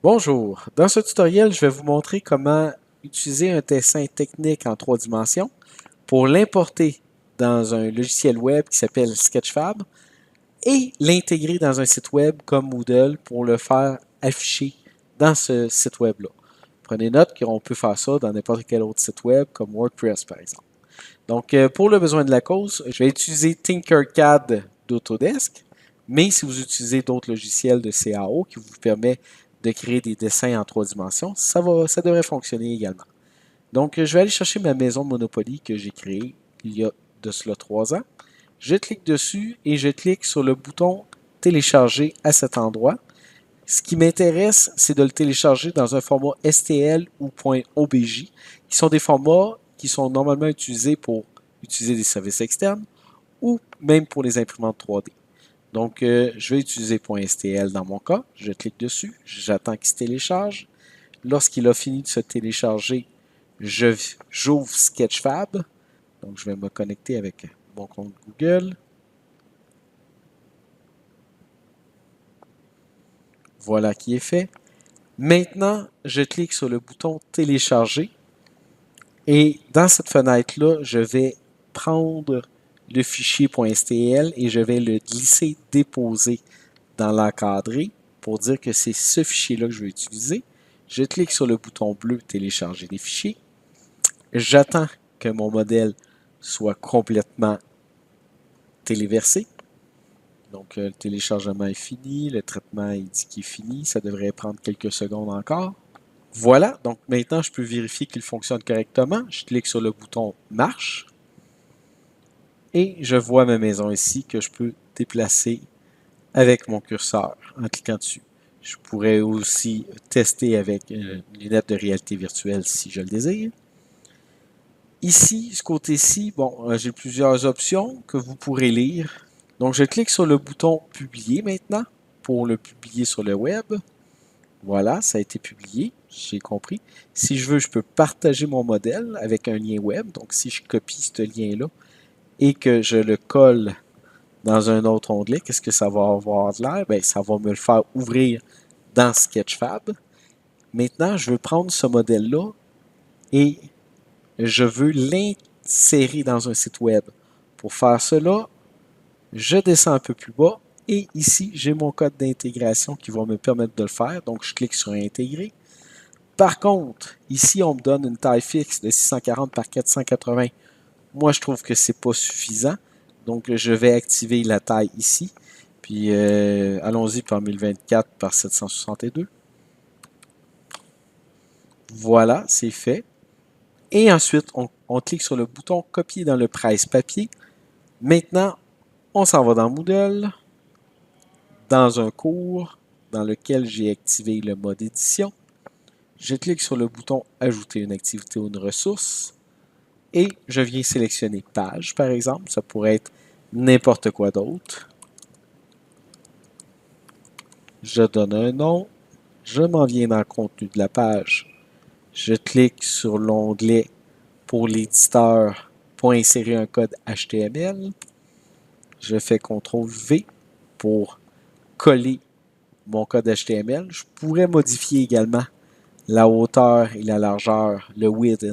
Bonjour, dans ce tutoriel, je vais vous montrer comment utiliser un dessin technique en 3 dimensions pour l'importer dans un logiciel web qui s'appelle Sketchfab et l'intégrer dans un site web comme Moodle pour le faire afficher dans ce site web-là. Prenez note qu'on peut faire ça dans n'importe quel autre site web comme WordPress par exemple. Donc, pour le besoin de la cause, je vais utiliser Tinkercad d'Autodesk, mais si vous utilisez d'autres logiciels de CAO qui vous permettent de créer des dessins en 3 dimensions, ça devrait fonctionner également. Donc, je vais aller chercher ma maison Monopoly que j'ai créée il y a de cela 3 ans. Je clique dessus et je clique sur le bouton télécharger à cet endroit. Ce qui m'intéresse, c'est de le télécharger dans un format STL ou .obj, qui sont des formats qui sont normalement utilisés pour utiliser des services externes ou même pour les imprimantes 3D. Donc, je vais utiliser .stl dans mon cas. Je clique dessus, j'attends qu'il se télécharge. Lorsqu'il a fini de se télécharger, j'ouvre Sketchfab. Donc, je vais me connecter avec mon compte Google. Voilà qui est fait. Maintenant, je clique sur le bouton télécharger et dans cette fenêtre-là, je vais prendre le fichier .stl et je vais le glisser déposer dans l'encadré pour dire que c'est ce fichier-là que je vais utiliser. Je clique sur le bouton bleu télécharger des fichiers. J'attends que mon modèle soit complètement téléversé. Donc, le téléchargement est fini, le traitement il dit qu'il est fini, ça devrait prendre quelques secondes encore. Voilà, donc maintenant je peux vérifier qu'il fonctionne correctement. Je clique sur le bouton marche et je vois ma maison ici que je peux déplacer avec mon curseur en cliquant dessus. Je pourrais aussi tester avec une lunette de réalité virtuelle si je le désire. Ici, ce côté-ci, bon, j'ai plusieurs options que vous pourrez lire. Donc, je clique sur le bouton publier maintenant pour le publier sur le web. Voilà, ça a été publié, j'ai compris. Si je veux, je peux partager mon modèle avec un lien web. Donc, si je copie ce lien-là et que je le colle dans un autre onglet, qu'est-ce que ça va avoir de l'air? Bien, ça va me le faire ouvrir dans Sketchfab. Maintenant, je veux prendre ce modèle-là et je veux l'insérer dans un site web. Pour faire cela, je descends un peu plus bas et ici, j'ai mon code d'intégration qui va me permettre de le faire. Donc, je clique sur Intégrer. Par contre, ici, on me donne une taille fixe de 640 par 480. Moi, je trouve que c'est pas suffisant. Donc, je vais activer la taille ici. Puis, allons-y par 1024 par 762. Voilà, c'est fait. Et ensuite, on clique sur le bouton Copier dans le presse-papier. Maintenant, on s'en va dans Moodle, dans un cours dans lequel j'ai activé le mode édition. Je clique sur le bouton Ajouter une activité ou une ressource et je viens sélectionner Page, par exemple. Ça pourrait être n'importe quoi d'autre. Je donne un nom. Je m'en viens dans le contenu de la page. Je clique sur l'onglet pour l'éditeur pour insérer un code HTML. Je fais CTRL-V pour coller mon code HTML. Je pourrais modifier également la hauteur et la largeur, le width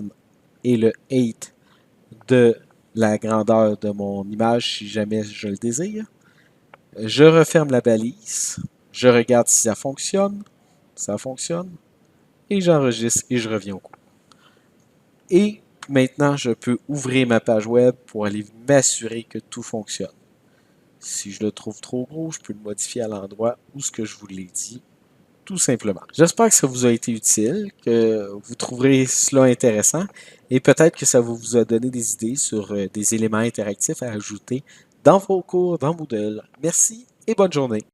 et le height de la grandeur de mon image si jamais je le désire. Je referme la balise. Je regarde si ça fonctionne. Ça fonctionne. Et j'enregistre et je reviens au cours. Et maintenant, je peux ouvrir ma page web pour aller m'assurer que tout fonctionne. Si je le trouve trop gros, je peux le modifier à l'endroit où ce que je vous l'ai dit, tout simplement. J'espère que ça vous a été utile, que vous trouverez cela intéressant et peut-être que ça vous a donné des idées sur des éléments interactifs à ajouter dans vos cours dans Moodle. Merci et bonne journée.